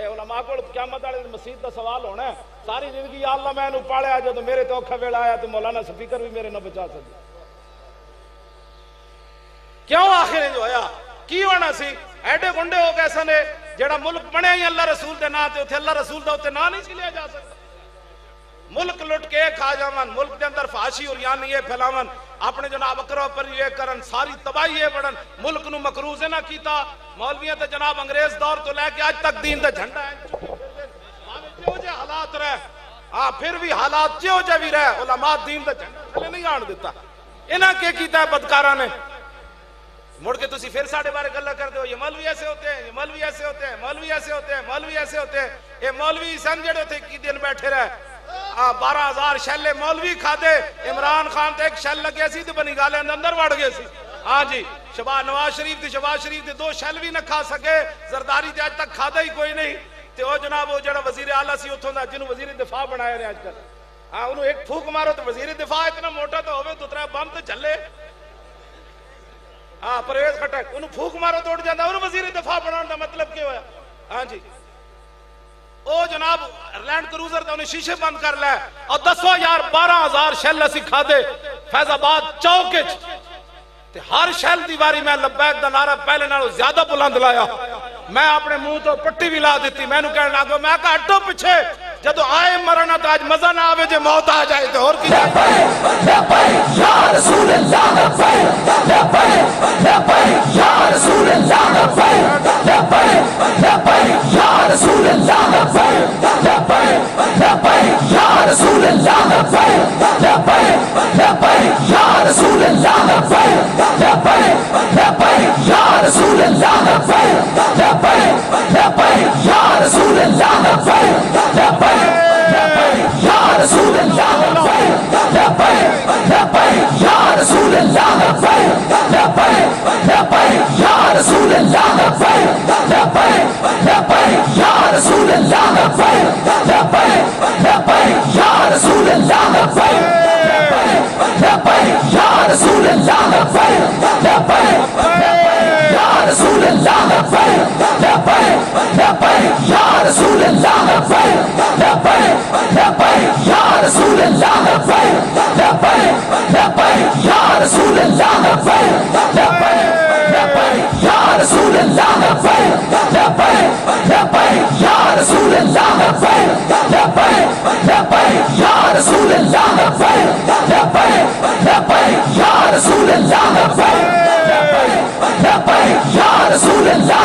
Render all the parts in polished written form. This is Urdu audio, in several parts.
علماء کو قیامت والے دن مسیح کا سوال ہونا ہے ساری زندگی یا اللہ میں پالیا جب میرے تو اوکھا ویلا آیا تو مولانا سپیکر بھی میرے نہ بچا سکے کیوں آخر جو ہویا کی ہونا سی ایڈے گنڈے ہو گئے سنے جڑا ملک بنے ہی اللہ رسول دے نا تے اتھے اللہ رسول دا اتھے نا نہیں سی لیا جا سکتا ملک لٹ کے کھا جاون ملک دے اندر فحاشی اور یعنی یہ پھیلاون اپنے جناب اکرو پر یہ کرن ساری تباہی یہ بڑھن ملک نو مقروض نہ کیتا مولویاں تے جناب انگریز دور تو لے کے آج تک دین دا جھنڈا ہے جو جے حالات رہے ہاں پھر بھی حالات جو جے بھی رہے علماء دین دا جھنڈا تھلے نہیں آن دیتا انہاں کے کیتا ہے بدکاراں نے مڑ کے تسی پھر ساڑھے بارے گلہ کر دو یہ مولوی ایسے ہوتے ہیں یہ مولوی ایسے ہوتے ہیں مولوی ایسے ہوتے ہیں مولوی ایسے ہوتے ہیں یہ مولوی سنجڑ ہوتے کی دن بیٹھے رہے 12,000 شیلے مولوی کھا دے عمران خان تے ایک شیل لگے سی تے بنی گالے اندر وڑ گئے سی ہاں جی نواز شریف تے 2 شیل بھی نہ کھا سکے زرداری تے آج تک کھا دا ہی کوئی نہیں تے او جناب وہ جڑا وزیر اعلیٰ سی اتھوں دا جنہوں وزیر دفاع بنایا رہے آج کل ہاں انہوں ایک پھوک مارو تو وزیر دفاع اتنا موٹا تو ہوئے تو 3 بم تے چلے ہاں پرویز خٹک انہوں پھوک مارو توڑ جاندہ انہوں وزیر دفاع بنانا دا مطلب کیا ہویا ہاں جی او جناب لینڈ کروزر دا انہیں شیشے بند کر لے اور 12,000 شیل اسی کھا دے فیض آباد چوکچ تے ہر شیل دیواری میں لبیک دا نعرہ پہلے نالوں زیادہ بلند لایا میں اپنے منہ تو پٹی بھی لا دیتی میں نو کہنے لگا میں کہا ہٹو پیچھے جدو آئے مرنا تو آج مزہ نہ آوے جے موت آ جائے تو اور کی لبیک یا رسول اللہ لبیک لبیک یا رسول اللہ لبیک لبیک یا رسول اللہ لبیک لبیک یا رسول اللہ لبیک لبیک یا رسول اللہ لبیک لبیک یا رسول اللہ لبیک لبیک یا رسول اللہ لبیک لبیک یا رسول اللہ لبیک لبیک یا رسول اللہ لبیک لبیک یا رسول اللہ لبیک لبیک یا رسول اللہ لبیک لبیک یا رسول اللہ لبیک لبیک یا رسول اللہ لبیک یا رسول اللہ لبیک لبیک یا رسول اللہ لبیک لبیک یا رسول اللہ لبیک لبیک یا رسول اللہ لبیک لبیک یا رسول اللہ لبیک لبیک یا رسول اللہ لبیک لبیک یا رسول اللہ لبیک لبیک یا رسول اللہ لبیک لبیک یا رسول اللہ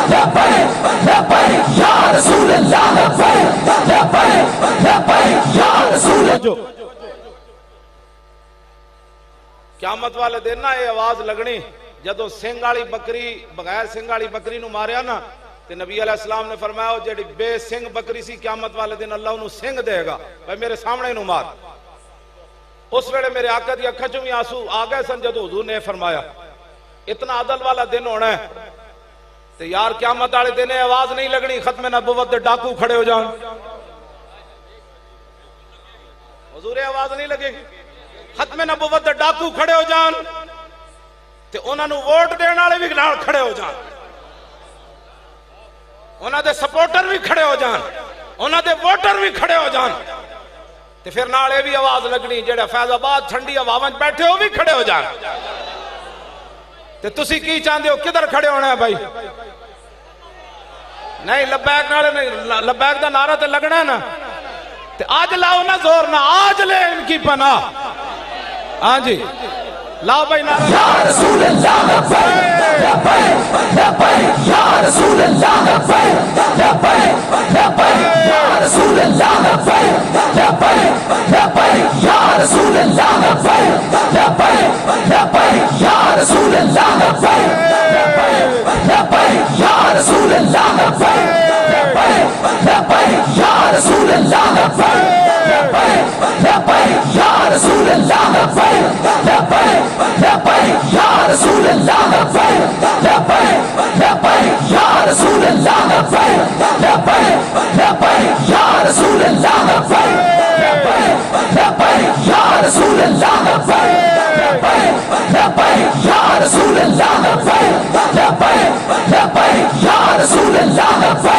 لبیک لبیک یا رسول اللہ لبیک لبیک یا رسول اللہ قیامت والے دن نا یہ آواز لگنی جدو سنگ والی بکری بغیر سنگ والی بکری نو ماریا نا تے نبی علیہ السلام نے فرمایا جڑی بے سنگ بکری سی قیامت والے دن اللہ انہوں سنگ دے گا بھائی میرے سامنے انہوں مار اس ویلے میرے آقا دی اکھا چوں آنسو آگئے سن جدو حضور نے فرمایا اتنا عدل والا دن ہونا ہے تے یار قیامت والے دن آواز نہیں لگنی ختم نبوت دے ڈاکو کھڑے ہو جان حضور آواز نہیں لگے گی ختم نبوت دے ڈاکو کھڑے ہو جان تے انہاں نو ووٹ دینے والے بھی نال کھڑے ہو جان انہاں دے سپورٹر بھی کھڑے ہو جان انہاں دے ووٹر بھی کھڑے ہو جان تے پھر نال اے بھی آواز لگنی جڑا فیض آباد ٹھنڈی ہواواں بیٹھے ہو بھی کھڑے ہو جان تے تسی کی چاہندے ہو کدھر کھڑے ہونا ہے بھائی نہیں لبیک نال نہیں لبیک دا نعرہ تے لگنا ہے نا تے آج لاؤ نا زور نا آج لے ان کی پناہ ہاں جی لاؤ بھائی نعرہ یا رسول اللہ لبیک لبیک یا رسول اللہ لبیک لبیک یا رسول اللہ لبیک لبیک یا رسول اللہ لبیک لبیک یا رسول اللہ لبیک لبیک یا رسول اللہ لبیک لبیک یا رسول اللہ لبیک لبیک یا رسول اللہ لبیک لبیک یا رسول اللہ لبیک لبیک یا رسول اللہ لبیک لبیک یا رسول اللہ لبیک لبیک یا رسول اللہ لبیک لبیک یا رسول اللہ لبیک لبیک یا رسول اللہ لبیک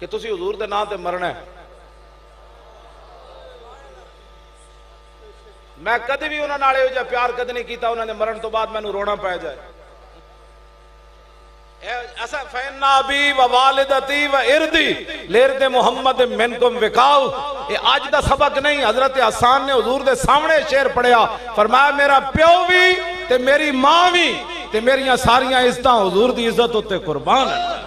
کہ تسی حضور دے نام تے مرنا ہے. میں کدی بھی انہاں نال جو پیار کدی نہیں کیتا انہاں نے مرن تو بعد مینوں رونا پے جائے. ایسا فینا بی و والدتی و اردی لرد محمد منکم وکاؤ. یہ آج دا سبق نہیں، حضرت حسان نے حضور دے سامنے شعر پڑھیا، فرمایا میرا پیو بھی تے میری ماں بھی تے میریاں ساریاں عزتاں حضور دی عزت ہوتے قربان ہیں.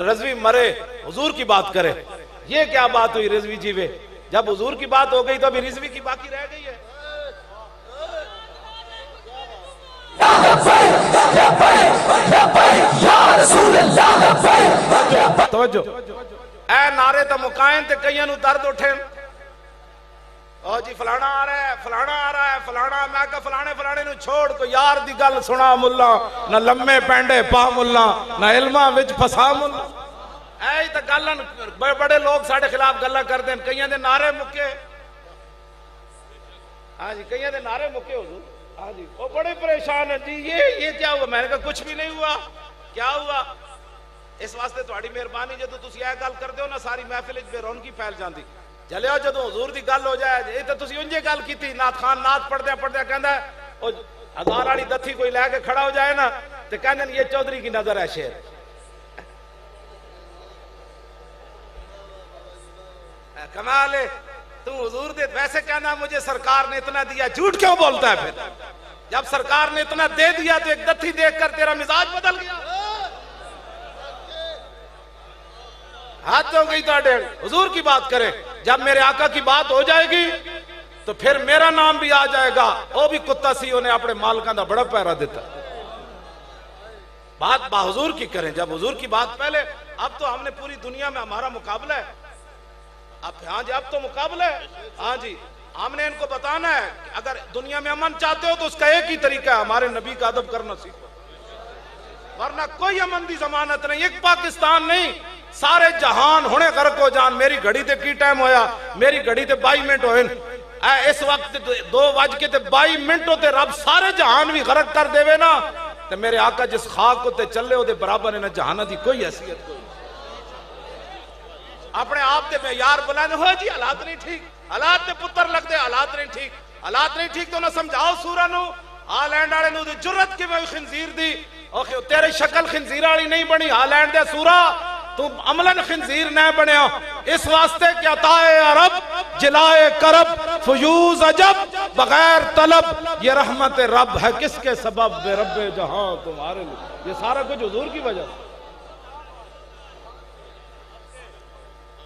رضوی مرے حضور کی بات کرے، یہ کیا بات ہوئی رضوی جیوے؟ جب حضور کی بات ہو گئی تو ابھی رضوی کی باقی رہ گئی ہے. توجہ اے نعرے تا مقائن تے کئیاں نو درد اٹھے. او جی فلانا آ رہا ہے، فلانا آ رہا ہے، فلانا. میں کہا فلانے نو چھوڑ کو یار دی گل سنا ملا، نہ لمے پینڈے پا ملا، نہ علماں وچ پھسا ملا. اے تا گلن بڑے لوگ ساڑھے خلاف گلہ کر دیں. کئیاں دے نعرے مکے، ہاں جی کئیاں دے نعرے مکے حضور. ہاں جی وہ بڑے پریشان ہیں جی یہ کیا ہوا؟ میں نے کہا کچھ بھی نہیں ہوا. کیا ہوا؟ اس واسطے تہاڈی مہربانی جدوں تسی اے گل کردے ہو نا ساری محفل وچ بے رونقی پھیل جاندی. جلیا جدوں حضور دی گل ہو جائے یہ تے تسی انجے گل کیتی. نعت خان نعت پڑھدے کہندا ہے او ہزار والی دتھی کوئی لے کے کھڑا ہو جائے نا تے کہندے یہ چودھری کی نظر ہے شعر. کمال ہے تو حضور دے ویسے کہنا مجھے سرکار نے اتنا دیا، جھوٹ کیوں بولتا ہے پھر؟ جب سرکار نے اتنا دے دیا تو ایک دتھی دیکھ کر تیرا مزاج بدل گیا. حد ہو گئی تو حضور کی بات کرے. جب میرے آقا کی بات ہو جائے گی تو پھر میرا نام بھی آ جائے گا. وہ بھی کتا سی انہیں اپنے مالکاں دا بڑا پیرا دیتا. بات با حضور کی کریں. جب حضور کی بات پہلے، اب تو ہم نے پوری دنیا میں ہمارا مقابلہ ہے. ہاں جی اب تو مقابلہ ہے. ہاں جی ہم نے ان کو بتانا ہے کہ اگر دنیا میں امن چاہتے ہو تو اس کا ایک ہی طریقہ ہے، ہمارے نبی کا ادب کرنا سیکھو، ورنہ کوئی امن دی ضمانت نہیں. ایک پاکستان نہیں، سارے جہان ہونے غرق ہو جان. میری گھڑی تے کی ٹائم ہویا؟ میری گھڑی تے 22 منٹ ہوئے. اس وقت 2:22 منٹ ہوتے رب سارے جہان بھی غرق کر دے وے نا تے میرے آقا جس خاک ہوتے چلے ہو دے برابر ہے نا جہانہ دی کوئی حیثیت کوئی. اپنے آپ دے معیار بلانے ہو جی حالات نہیں ٹھیک، حالات دے پتر لگ دے، حالات نہیں ٹھیک، حالات نہیں ٹھیک تو نہ سمجھاؤ سورہ نو. ہالینڈ آڑے نو دی جرت کی میں خنزیر دی تیرے شکل خنزیر آڑی نہیں بنی. ہالینڈ دے سورہ تو عملاً خنزیر نہ بنیا. اس واسطے کیا تائے عرب جلائے کرب فیوز عجب بغیر طلب یہ رحمت رب ہے کس کے سبب بے رب جہاں تمہارے لیے. یہ سارا کچھ حضور کی وجہ سے.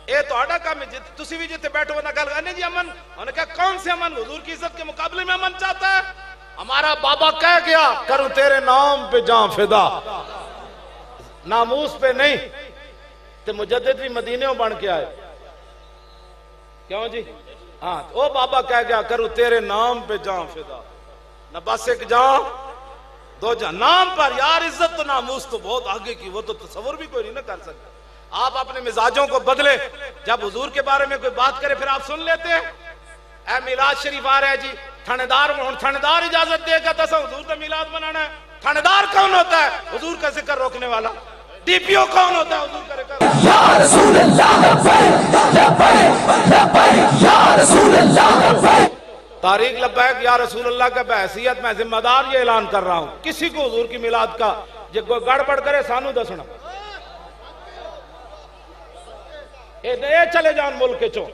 اے تو آڈا کام ہے تسی بھی جتے بیٹھو نہ گل کرنے جی امن. انہوں نے کہا کون سے امن؟ حضور کی عزت کے مقابلے میں امن چاہتا ہے. ہمارا بابا کہہ گیا کروں تیرے نام پہ جان فدا، ناموس پہ نہیں. تے مجدد بھی مدینے بن کے آئے. کیوں جی؟ ہاں او بابا کہہ گیا کروں تیرے نام پہ جان فدا. نہ بس ایک جان دو جان نام پر. یار عزت تو ناموس تو بہت آگے کی، وہ تو تصور بھی کوئی نہیں نہ کر سکتا. آپ اپنے مزاجوں کو بدلے. جب حضور کے بارے میں کوئی بات کرے پھر آپ سن لیتے ہیں. اے میلاد شریف آ رہا ہے جی، تھاندار اجازت دے گا تو حضور کا میلاد منانا ہے. تھاندار کون ہوتا ہے؟ حضور کا ذکر روکنے والا. ڈی پی او کون ہوتا ہے؟ حضور کا ذکر. یا رسول اللہ یا رسول اللہ. تاریخ لبیک یا رسول اللہ کا بحیثیت میں ذمہ دار یہ اعلان کر رہا ہوں، کسی کو حضور کی میلاد کا جو گڑبڑ کرے سانو دسنا. اے چلے جان ملک چوں